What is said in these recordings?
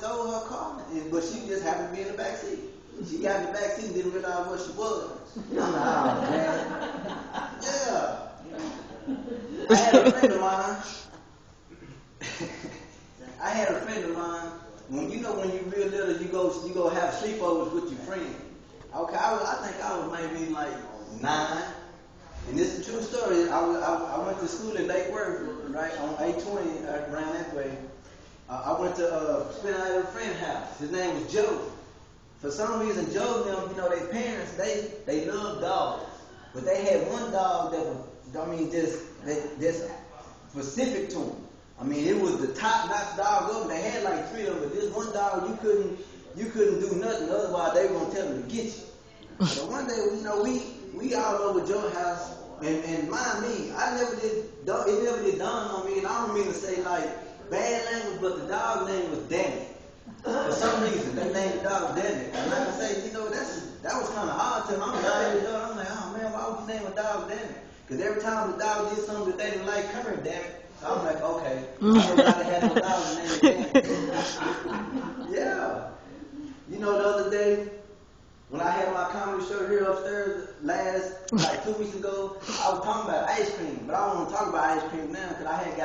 stole her car, but she just happened to be in the back seat. She got in the back seat and didn't realize what she was. I'm like, oh man, yeah. I had a friend of mine. When you real little, you go have sleepovers with your friends. Okay, I think I was maybe like 9. And this is a true story. I went to school in Lake Worth, right, on 820, around that way. I went to spend the night at a friend's house. His name was Joe. For some reason, Joe and them, their parents, they loved dogs. But they had one dog that was, just specific to them. I mean, it was the top-notch dog up. They had like 3 of them, but this one dog, you couldn't do nothing. Otherwise, they were going to tell them to get you. So one day, we all over Joe's house, and mind me, it never did dawn on me, and I don't mean to say like bad language, but the dog's name was Danny. For some reason, they named the dog Danny. And like I say, that was kind of hard to me. I'm like, oh man, why would you name a dog Danny? Because every time the dog did something that they didn't like, come here, damn it. So I'm like, okay, I don't have no dog named Danny. Yeah. The other day, when I had my comedy show here upstairs like 2 weeks ago, I was talking about ice cream, but I don't want to talk about ice cream now because I had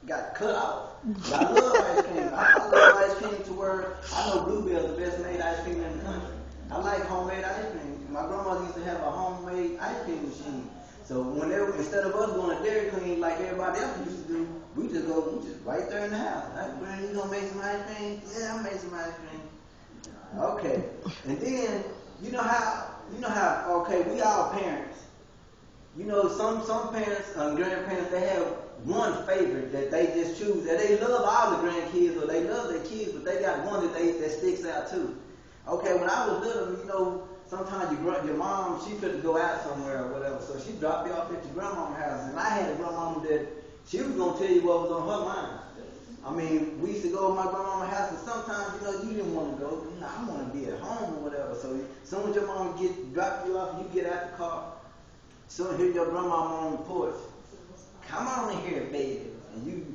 got cut off. But I love ice cream. I love ice cream to where I know Bluebell's the best made ice cream in the country. I like homemade ice cream. My grandmother used to have a homemade ice cream machine. So instead of us going to Dairy Queen like everybody else used to do, we just right there in the house. Like, Granny, you gonna make some ice cream? Yeah, I'll make some ice cream. Okay. And then you know how okay, we all parents. Some parents and grandparents, they have one favorite that they just choose. And they love all the grandkids or they love their kids, but they got one that sticks out too. Okay, when I was little, sometimes your mom, she could go out somewhere or whatever, so she dropped you off at your grandmama's house. And I had a grandmama that she was going to tell you what was on her mind. I mean, we used to go to my grandmama's house, and sometimes, you didn't want to go. I want to be at home or whatever. So as soon as your mom drop you off, you get out the car. Soon hear your grandmama on the porch. Come on in here, baby. And you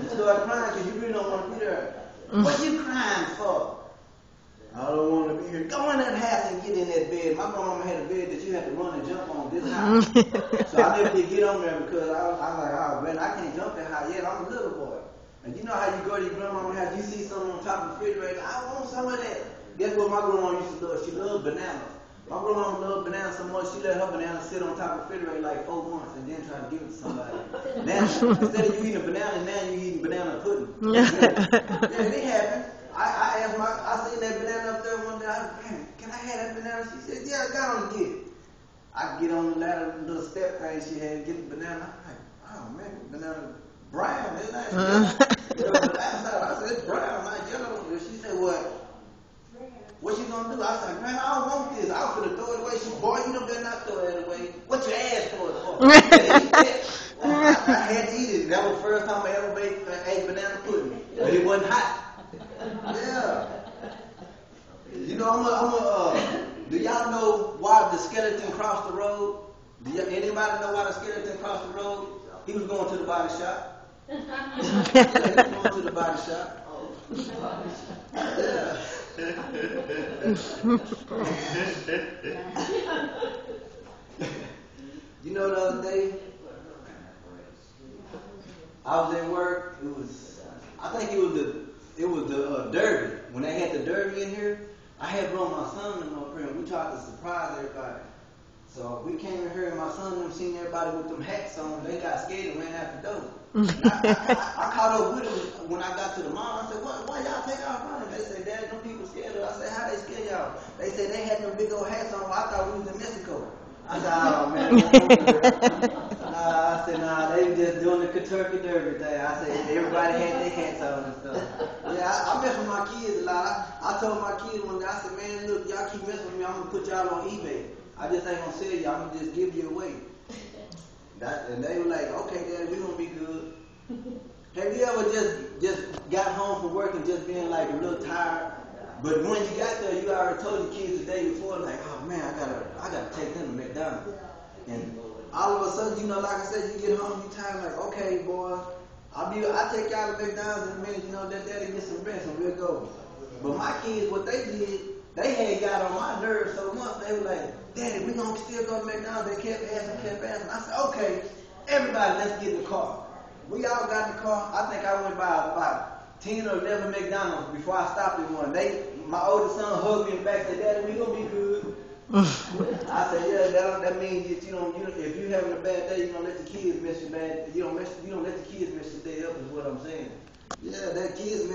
start crying because you really don't want to be there. What you crying for? I don't want to be here. Go in that house and get in that bed. My grandmama had a bed that you had to run and jump on this house. So I never did get on there because I'm like, oh man, I can't jump that high yet. I'm a little boy. And you know how you go to your grandmama's house, you see something on top of the refrigerator. I want some of that. Guess what my grandmama used to love? She loved bananas. My grandmama loved bananas so much, she let her banana sit on top of the refrigerator like 4 months and then try to give it to somebody. Now, instead of you eating a banana, now you eating banana pudding. Yeah, it happened. I seen that banana up there one day. I said, man, can I have that banana? She said, yeah, go on and get it. I get on the ladder, little step thing she had, get the banana. I'm like, oh man, banana brown, isn't that? I said, it's brown, not yellow. She said, what you gonna do? I said, man, I don't want this. I was gonna throw it away. She said, boy, you don't better not throw it away. What you asked for it for? I had to eat it. That was the first time I ever ate banana pudding. But it wasn't hot. Yeah. Do y'all know why the skeleton crossed the road? Anybody know why the skeleton crossed the road? He was going to the body shop. Yeah, he was going to the body shop. Yeah. The other day, I was at work. I think it was the derby. When they had the derby in here, I had brought my son and my friend. We tried to surprise everybody. So we came in here and my son and them seen everybody with them hats on. They got scared and ran out the door. I caught up with them when I got to the mall. I said, why y'all take off running? They said, Dad, them people scared us. I said, how they scared y'all? They said they had them big old hats on. Well, I thought we was in Mexico. I said, oh man. I said, nah, they were just doing the Kentucky Derby thing. I said, everybody had their hats on and stuff. Yeah, I mess with my kids a lot. I told my kids one day, I said, man, look, y'all keep messing with me, I'm going to put y'all on eBay. I just ain't going to sell you, I'm going to just give you away. And they were like, okay, Dad, we going to be good. Have you ever just got home from work and just been like a little tired? But when you got there, you already told your kids the day before, like, oh man, I gotta take them to McDonald's. And all of a sudden, like I said, you get home, you tired, like, okay, boy, I take y'all to McDonald's in a minute, you know, let daddy get some rest and we'll go. But my kids, what they did, they had got on my nerves so much, they were like, Daddy, we gonna still go to McDonald's. They kept asking. I said, okay, everybody, let's get in the car. We all got in the car. I think I went by about 10 or 11 McDonald's before I stopped at one. My oldest son hugged me back and said, Daddy, we gonna be good. I said, yeah, that means that if you having a bad day, you don't let the kids mess your bad. You don't let the kids mess your day up. Is what I'm saying. Yeah, that kids mess.